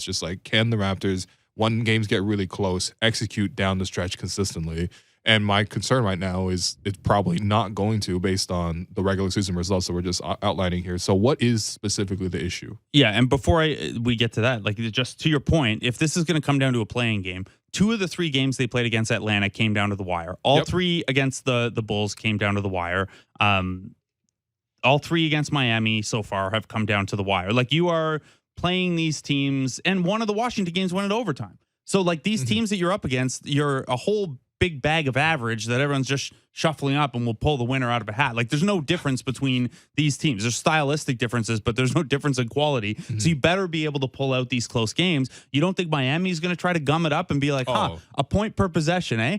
It's just like, can the Raptors, when games get really close, execute down the stretch consistently? And my concern right now is it's probably not going to, based on the regular season results that we're just outlining here. So what is specifically the issue? Yeah, and before we get to that, like, just to your point, if this is going to come down to a playing game, 2 of the 3 games they played against Atlanta came down to the wire. All 3 against the Bulls came down to the wire. All 3 against Miami so far have come down to the wire. Like, you are playing these teams, and one of the Washington games went in overtime. So, like, these teams that you're up against, you're a whole big bag of average that everyone's just shuffling up and will pull the winner out of a hat. Like, there's no difference between these teams. There's stylistic differences, but there's no difference in quality. So you better be able to pull out these close games. You don't think Miami's going to try to gum it up and be like, a point per possession, eh?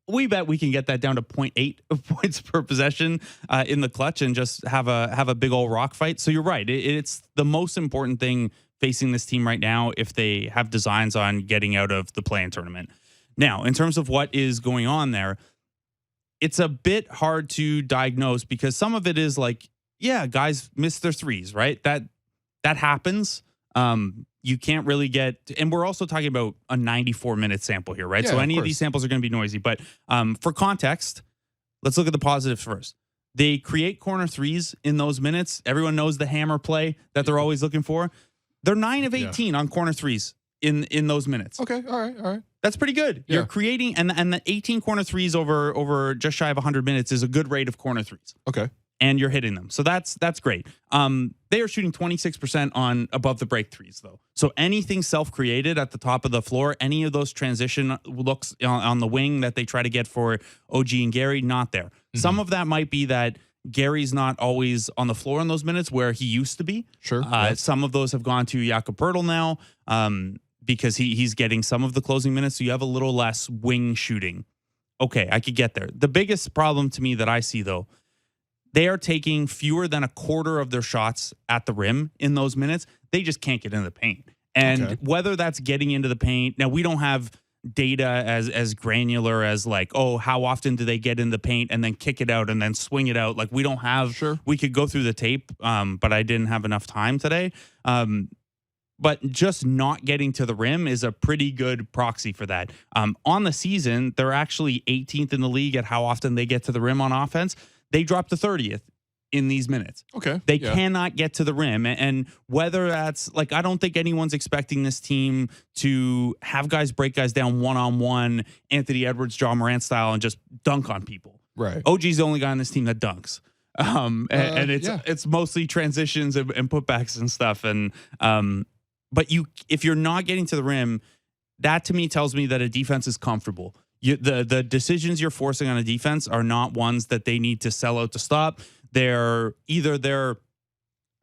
We bet we can get that down to 0.8 points per possession in the clutch and just have a big old rock fight. So you're right. It's the most important thing facing this team right now if they have designs on getting out of the play-in tournament. Now, in terms of what is going on there, it's a bit hard to diagnose because some of it is like, yeah, guys miss their threes, right? That happens. You can't really get, and we're also talking about a 94-minute sample here, right? Yeah, so any of these samples are going to be noisy. But for context, let's look at the positives first. They create corner threes in those minutes. Everyone knows the hammer play that they're always looking for. They're 9 of 18 on corner threes in those minutes. Okay, all right. That's pretty good. Yeah. You're creating, and the 18 corner threes over just shy of 100 minutes is a good rate of corner threes. Okay. And you're hitting them. So that's great. They are shooting 26% on above the break threes, though. So anything self-created at the top of the floor, any of those transition looks on the wing that they try to get for OG and Gary, not there. Some of that might be that Gary's not always on the floor in those minutes where he used to be. Sure. Some of those have gone to Jakob Poeltl now because he's getting some of the closing minutes. So you have a little less wing shooting. Okay, I could get there. The biggest problem to me that I see, though, they are taking fewer than a quarter of their shots at the rim in those minutes. They just can't get into the paint. And whether that's getting into the paint, now we don't have data as granular as like, oh, how often do they get in the paint and then kick it out and then swing it out? Like, we don't have, we could go through the tape, but I didn't have enough time today. But just not getting to the rim is a pretty good proxy for that. On the season, they're actually 18th in the league at how often they get to the rim on offense. They dropped to 30th in these minutes. Okay. They cannot get to the rim. And whether that's like, I don't think anyone's expecting this team to have guys break guys down one-on-one, Anthony Edwards, John Morant style, and just dunk on people. Right. OG's the only guy on this team that dunks. And it's mostly transitions and putbacks and stuff. And but if you're not getting to the rim, that to me tells me that a defense is comfortable. The decisions you're forcing on a defense are not ones that they need to sell out to stop. They're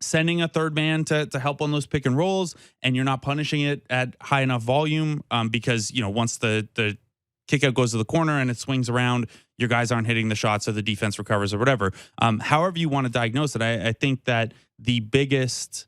sending a third man to help on those pick and rolls, and you're not punishing it at high enough volume because once the kick out goes to the corner and it swings around, your guys aren't hitting the shots, so the defense recovers or whatever. However you want to diagnose it, I think that the biggest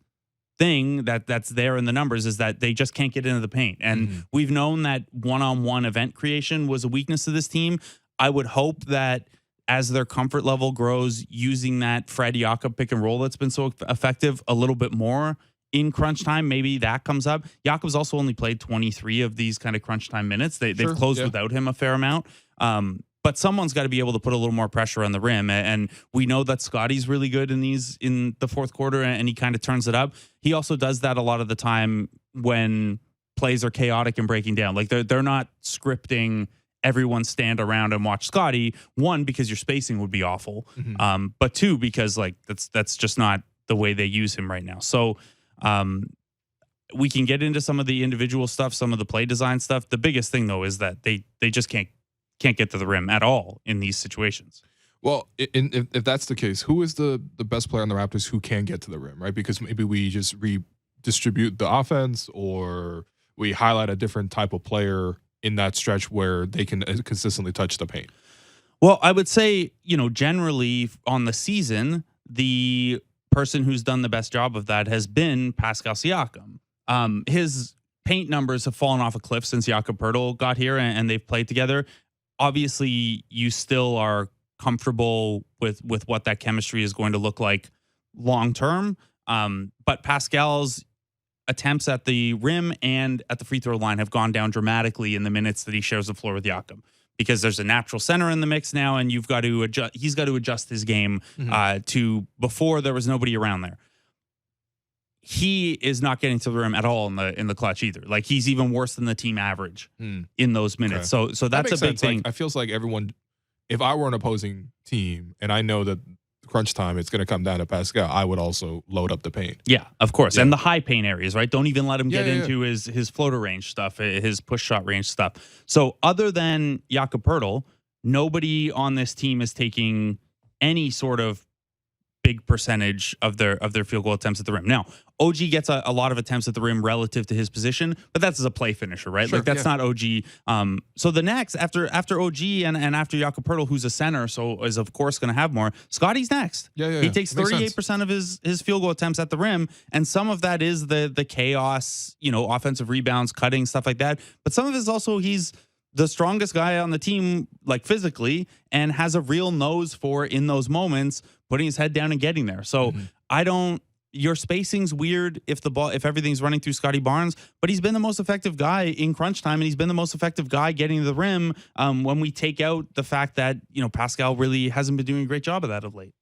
thing that's there in the numbers is that they just can't get into the paint. And we've known that one-on-one event creation was a weakness of this team. I would hope that as their comfort level grows, using that Fred Jakob pick and roll that's been so effective a little bit more in crunch time, maybe that comes up. Jakob's also only played 23 of these kind of crunch time minutes. They've closed without him a fair amount. But someone's got to be able to put a little more pressure on the rim. And we know that Scotty's really good in the fourth quarter, and he kind of turns it up. He also does that a lot of the time when plays are chaotic and breaking down. Like they're not scripting everyone stand around and watch Scotty. One, because your spacing would be awful. But two, because like that's just not the way they use him right now. So we can get into some of the individual stuff, some of the play design stuff. The biggest thing though is that they just can't get to the rim at all in these situations. Well, if that's the case, who is the best player on the Raptors who can get to the rim, right? Because maybe we just redistribute the offense, or we highlight a different type of player in that stretch where they can consistently touch the paint. Well, I would say, generally on the season, the person who's done the best job of that has been Pascal Siakam. His paint numbers have fallen off a cliff since Jakob Poeltl got here and they've played together. Obviously, you still are comfortable with what that chemistry is going to look like long term. But Pascal's attempts at the rim and at the free throw line have gone down dramatically in the minutes that he shares the floor with Jakob, because there's a natural center in the mix now, and you've got to adjust. He's got to adjust his game to before there was nobody around there. He is not getting to the rim at all in the clutch either. Like, he's even worse than the team average in those minutes. Okay. So that's a big thing. Like, I feels like everyone, if I were an opposing team and I know that crunch time it's going to come down to Pascal, I would also load up the paint. Yeah, of course. Yeah. And the high paint areas, right? Don't even let him get into his floater range stuff, his push shot range stuff. So other than Jakob Poeltl, nobody on this team is taking any sort of big percentage of their field goal attempts at the rim. Now, OG gets a lot of attempts at the rim relative to his position, but that's as a play finisher, right? Sure, like, that's not OG. So the next, after OG and after Jakob Poeltl, who's a center, so is of course going to have more, Scotty's next. He takes 38% of his field goal attempts at the rim, and some of that is the chaos, offensive rebounds, cutting, stuff like that. But some of it is also he's the strongest guy on the team, like, physically, and has a real nose for, in those moments, putting his head down and getting there. So your spacing's weird if everything's running through Scotty Barnes, but he's been the most effective guy in crunch time, and he's been the most effective guy getting to the rim when we take out the fact that Pascal really hasn't been doing a great job of that of late.